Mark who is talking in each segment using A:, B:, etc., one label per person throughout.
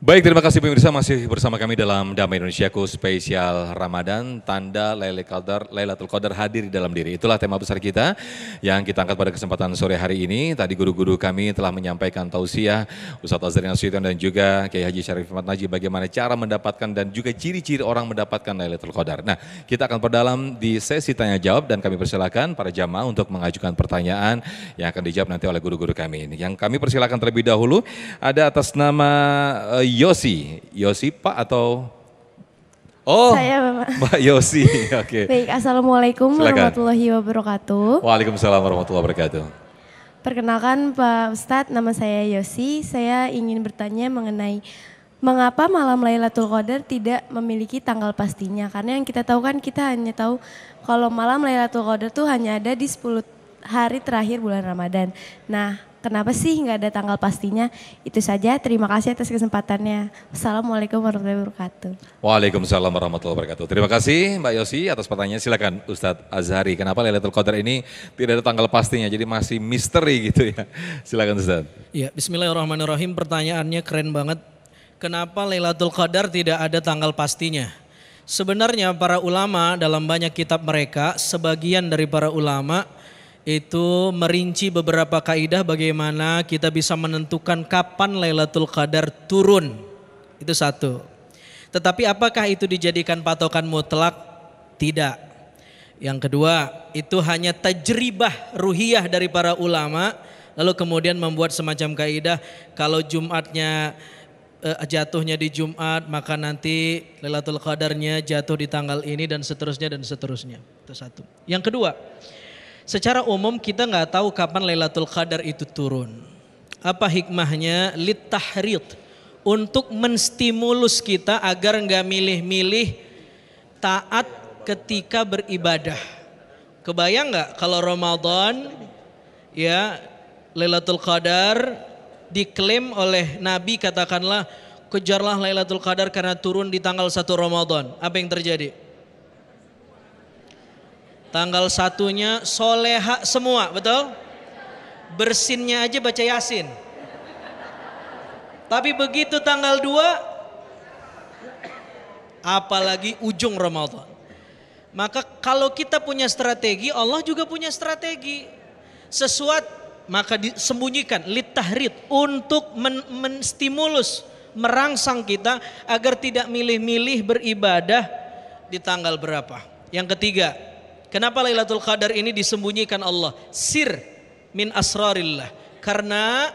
A: Baik, terima kasih pemirsa masih bersama kami dalam Damai Indonesiaku spesial Ramadan, tanda Lailatul Qadar hadir di dalam diri. Itulah tema besar kita yang kita angkat pada kesempatan sore hari ini. Tadi guru-guru kami telah menyampaikan tausiah, Ustadz Azhari Nasution dan juga Kiai Haji Syarif Ahmad Najib bagaimana cara mendapatkan dan juga ciri-ciri orang mendapatkan Lailatul Qadar. Nah, kita akan perdalam di sesi tanya jawab dan kami persilakan para jamaah untuk mengajukan pertanyaan yang akan dijawab nanti oleh guru-guru kami ini. Yang kami persilakan terlebih dahulu ada atas nama Yosi Pak atau
B: saya Bapak.
A: Mbak Yosi, oke.
B: Baik, Assalamualaikum warahmatullahi wabarakatuh.
A: Waalaikumsalam warahmatullahi wabarakatuh.
B: Perkenalkan Pak Ustadz, nama saya Yosi. Saya ingin bertanya mengenai mengapa malam Lailatul Qadar tidak memiliki tanggal pastinya. Karena yang kita tahu kan kita hanya tahu kalau malam Lailatul Qadar tuh hanya ada di 10 hari terakhir bulan Ramadan. Nah, kenapa sih nggak ada tanggal pastinya? Itu saja, terima kasih atas kesempatannya. Assalamualaikum warahmatullahi wabarakatuh.
A: Waalaikumsalam warahmatullahi wabarakatuh. Terima kasih Mbak Yosi atas pertanyaannya. Silakan Ustadz Azhari, kenapa Lailatul Qadar ini tidak ada tanggal pastinya, jadi masih misteri gitu ya. Silakan Ustadz.
C: Ya, bismillahirrahmanirrahim, pertanyaannya keren banget. Kenapa Lailatul Qadar tidak ada tanggal pastinya? Sebenarnya para ulama dalam banyak kitab mereka, sebagian dari para ulama itu merinci beberapa kaidah bagaimana kita bisa menentukan kapan Lailatul Qadar turun. Itu satu. Tetapi apakah itu dijadikan patokan mutlak? Tidak. Yang kedua, itu hanya tajribah ruhiyah dari para ulama, lalu kemudian membuat semacam kaidah kalau Jumatnya jatuhnya di Jumat, maka nanti Lailatul Qadarnya jatuh di tanggal ini dan seterusnya dan seterusnya. Itu satu. Yang kedua, secara umum kita nggak tahu kapan Lailatul Qadar itu turun. Apa hikmahnya? Litahrid, untuk menstimulus kita agar nggak milih-milih taat ketika beribadah. Kebayang nggak kalau Ramadan ya Lailatul Qadar diklaim oleh Nabi, katakanlah kejarlah Lailatul Qadar karena turun di tanggal 1 Ramadan. Apa yang terjadi? Tanggal 1-nya soleha semua, betul? Bersinnya aja baca Yasin. Tapi begitu tanggal 2, apalagi ujung Ramadan. Maka kalau kita punya strategi, Allah juga punya strategi. Sesuatu maka disembunyikan litahrid, untuk menstimulus, merangsang kita agar tidak milih-milih beribadah di tanggal berapa. Yang ketiga, kenapa Lailatul Qadar ini disembunyikan Allah? Sir min asrarillah. Karena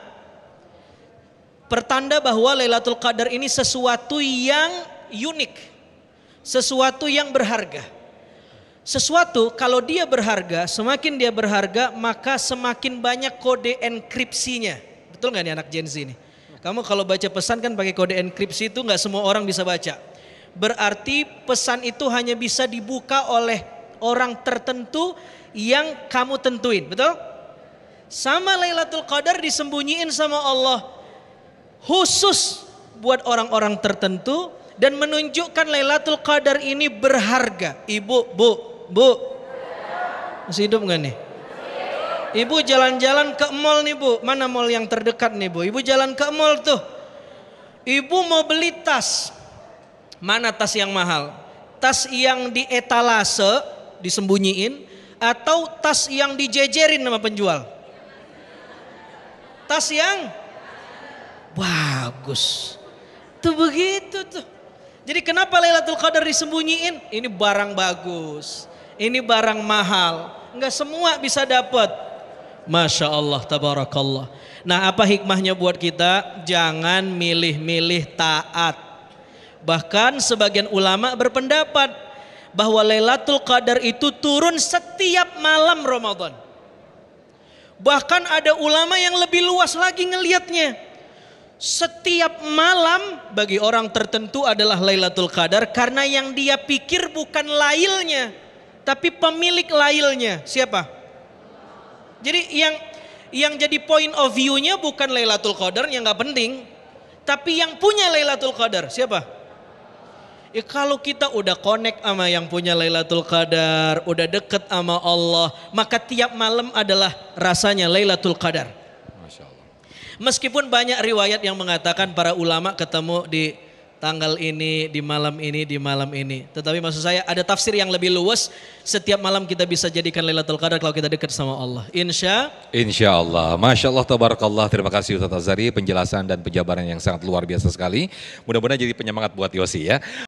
C: pertanda bahwa Lailatul Qadar ini sesuatu yang unik, sesuatu yang berharga. Sesuatu kalau dia berharga, semakin dia berharga maka semakin banyak kode enkripsinya. Betul nggak nih anak Gen Z ini? Kamu kalau baca pesan kan pakai kode enkripsi, itu nggak semua orang bisa baca. Berarti pesan itu hanya bisa dibuka oleh orang tertentu yang kamu tentuin, betul? Sama Lailatul Qadar disembunyiin sama Allah khusus buat orang-orang tertentu dan menunjukkan Lailatul Qadar ini berharga. Ibu, Bu, masih hidup nggak nih? Ibu jalan-jalan ke mall nih Bu, mana mall yang terdekat nih Bu? Ibu jalan ke mall tuh, ibu mau beli tas, mana tas yang mahal? Tas yang di etalase disembunyiin atau tas yang dijejerin sama penjual? Tas yang bagus, tuh begitu tuh. Jadi kenapa Lailatul Qadar disembunyiin? Ini barang bagus, ini barang mahal, enggak semua bisa dapat. Masya Allah, tabarakallah. Nah, apa hikmahnya buat kita? Jangan milih-milih taat. Bahkan sebagian ulama berpendapat bahwa Lailatul Qadar itu turun setiap malam Ramadan. Bahkan ada ulama yang lebih luas lagi ngelihatnya. Setiap malam bagi orang tertentu adalah Lailatul Qadar, karena yang dia pikir bukan lailnya, tapi pemilik lailnya. Siapa? Jadi yang jadi point of view-nya bukan Lailatul Qadar yang nggak penting, tapi yang punya Lailatul Qadar. Siapa? Kalau kita udah connect sama yang punya Lailatul Qadar, udah deket sama Allah, maka tiap malam adalah rasanya Lailatul Qadar.
A: Masya Allah.
C: Meskipun banyak riwayat yang mengatakan para ulama ketemu di tanggal ini, di malam ini, di malam ini. Tetapi maksud saya ada tafsir yang lebih luas. Setiap malam kita bisa jadikan Lailatul Qadar kalau kita dekat sama Allah.
A: Insya Allah. Masya Allah, tabarakallah. Terima kasih Ustaz Azhari, penjelasan dan penjabaran yang sangat luar biasa sekali. Mudah-mudahan jadi penyemangat buat Yosi ya.